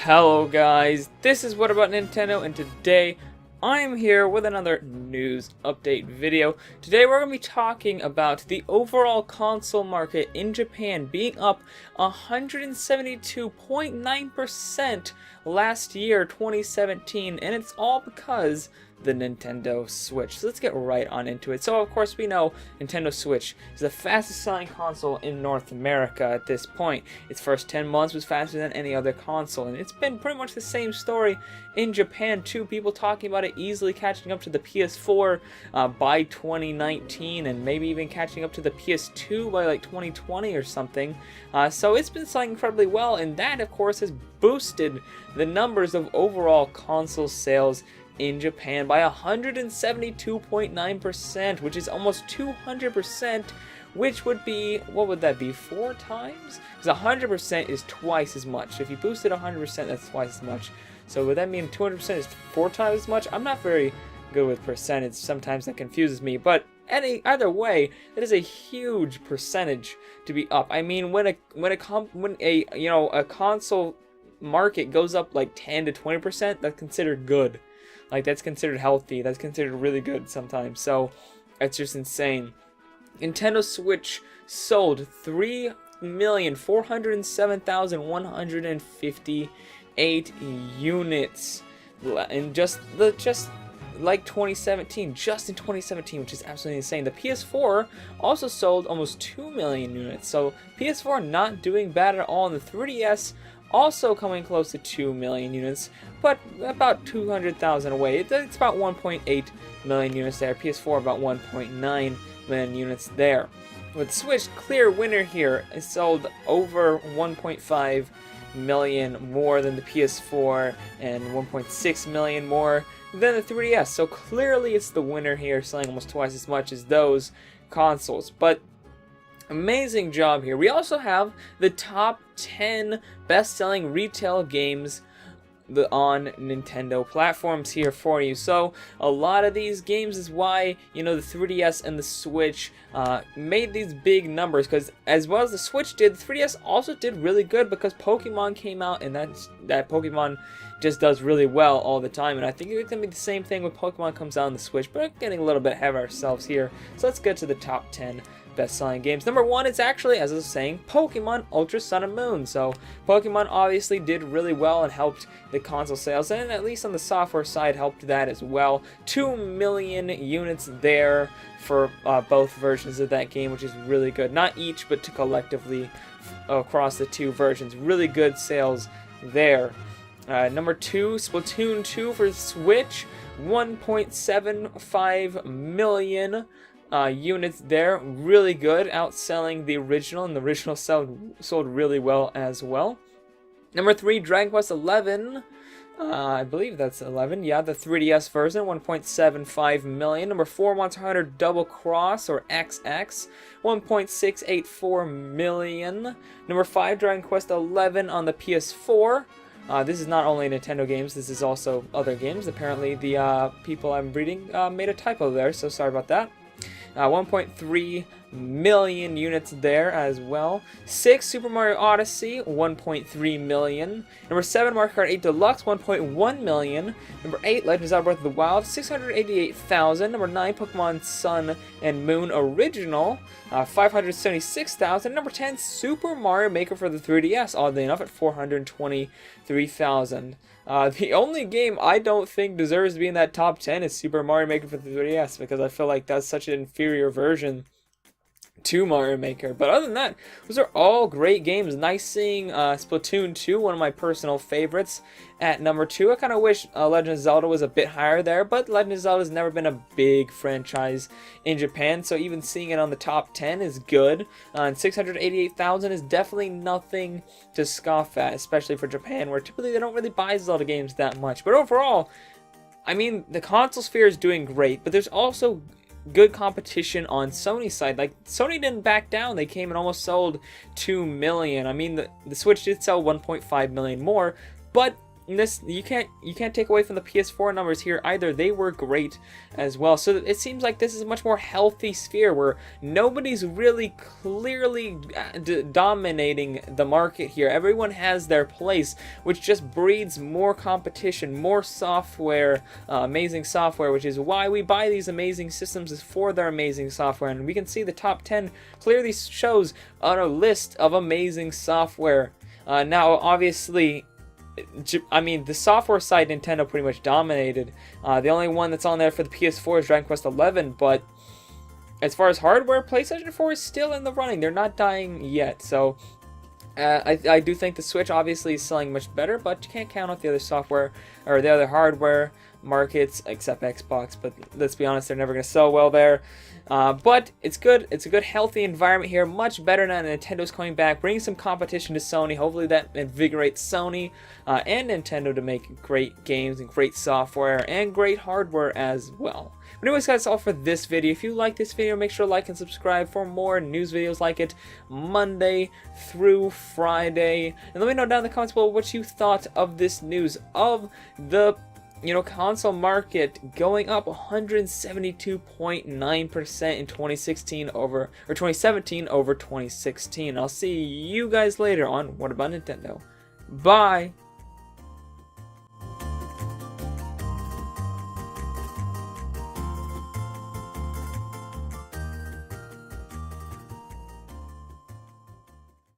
Hello guys, this is What About Nintendo, and today I'm here with another news update video. Today we're going to be talking about the overall console market in Japan being up 172.9% last year, 2017, and it's all because the Nintendo Switch. So let's get right on into it. So of course we know Nintendo Switch is the fastest selling console in North America at this point. Its first 10 months was faster than any other console, and it's been pretty much the same story in Japan too. People talking about it easily catching up to the PS4 by 2019, and maybe even catching up to the PS2 by like 2020 or something. So it's been selling incredibly well, and that of course has boosted the numbers of overall console sales in Japan by 172.9%, which is almost 200%, which would be, what would that be, 4 times? Because 100% is twice as much. If you boosted 100%, that's twice as much. So would that mean 200% is 4 times as much? I'm not very good with percentage. Sometimes that confuses me, but either way, it is a huge percentage to be up. I mean, when a console market goes up like 10 to 20%, that's considered good. Like, that's considered healthy. That's considered really good sometimes. So, it's just insane. Nintendo Switch sold 3,407,158 units in just like 2017, just in 2017, which is absolutely insane. The PS4 also sold almost 2 million units. So, PS4 not doing bad at all. And the 3DS also coming close to 2 million units, but about 200,000 away. It's about 1.8 million units there. PS4 about 1.9 million units there. With Switch, clear winner here. It sold over 1.5 million more than the PS4 and 1.6 million more than the 3DS. So clearly it's the winner here, selling almost twice as much as those consoles. But amazing job here. We also have the top 10 best-selling retail games on Nintendo platforms here for you. So a lot of these games is why, the 3DS and the Switch made these big numbers, because as well as the Switch did, the 3DS also did really good because Pokemon came out, and that Pokemon just does really well all the time. And I think it's going to be the same thing when Pokemon comes out on the Switch, but we're getting a little bit ahead of ourselves here. So let's get to the top 10 best-selling games. Number 1 is actually, as I was saying, Pokemon Ultra Sun and Moon. So Pokemon obviously did really well and helped the console sales, and at least on the software side helped that as well. 2 million units there for both versions of that game, which is really good. Not each, but to collectively across the two versions. Really good sales there. Number 2, Splatoon 2 for Switch. 1.75 million units there, really good, outselling the original, and the original sold really well as well. Number 3, Dragon Quest 11. I believe that's 11. Yeah, the 3DS version, 1.75 million. Number 4, Monster Hunter Double Cross, or XX, 1.684 million. Number 5, Dragon Quest 11 on the PS4. This is not only Nintendo games, this is also other games. Apparently the people I'm reading made a typo there, so sorry about that. 1.3 million units there as well. 6, Super Mario Odyssey, 1.3 million. Number 7, Mario Kart 8 Deluxe, 1.1 million. Number 8, Legend of Zelda Breath of the Wild, 688,000. Number 9, Pokemon Sun and Moon Original, 576,000. Number 10, Super Mario Maker for the 3DS, oddly enough, at 423,000. The only game I don't think deserves to be in that top 10 is Super Mario Maker for the 3DS, because I feel like that's such an inferior version to Mario Maker. But other than that, those are all great games. Nice seeing Splatoon 2, one of my personal favorites, at number 2. I kind of wish Legend of Zelda was a bit higher there, but Legend of Zelda has never been a big franchise in Japan, so even seeing it on the top 10 is good. And 688,000 is definitely nothing to scoff at, especially for Japan, where typically they don't really buy Zelda games that much. But overall, I mean, the console sphere is doing great, but there's also good competition on Sony's side. Like, Sony didn't back down. They came and almost sold 2 million. I mean, the Switch did sell 1.5 million more, but this you can't take away from the PS4 numbers here either. They were great as well. So it seems like this is a much more healthy sphere where nobody's really clearly dominating the market here. Everyone has their place, which just breeds more competition, more software, amazing software, which is why we buy these amazing systems, is for their amazing software. And we can see the top 10 clearly shows on a list of amazing software. Now, obviously, I mean, the software side, Nintendo pretty much dominated. The only one that's on there for the PS4 is Dragon Quest XI, but as far as hardware, PlayStation 4 is still in the running. They're not dying yet, so I do think the Switch obviously is selling much better, but you can't count out the other software or the other hardware markets except Xbox. But let's be honest, they're never going to sell well there. But it's good. It's a good, healthy environment here. Much better now. Nintendo's coming back, bringing some competition to Sony. Hopefully that invigorates Sony and Nintendo to make great games and great software and great hardware as well. But anyways, guys, that's all for this video. If you like this video, make sure to like and subscribe for more news videos like it Monday through Friday. And let me know down in the comments below what you thought of this news of the console market going up 172.9% in 2017 over 2016. I'll see you guys later on What About Nintendo. Bye.